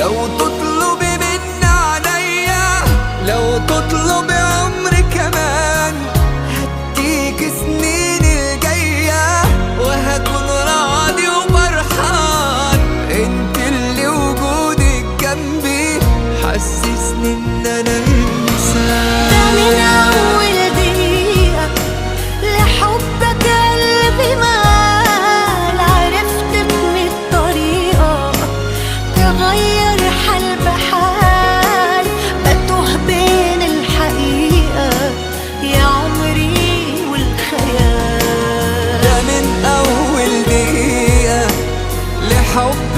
لو تطلبي من عينيا، لو تطلبي عمري كمان، هديك سنين الجاية وهكون راضي وفرحان. انت اللي وجودك جنبي حسسني ان انا انسان. ده من اول دقيقة لحبك قلبي مال، عرفت بمية طريقة تغير حال بحال، بتوه بين الحقيقة يا عمري والخيال. ده من اول دقيقة لحب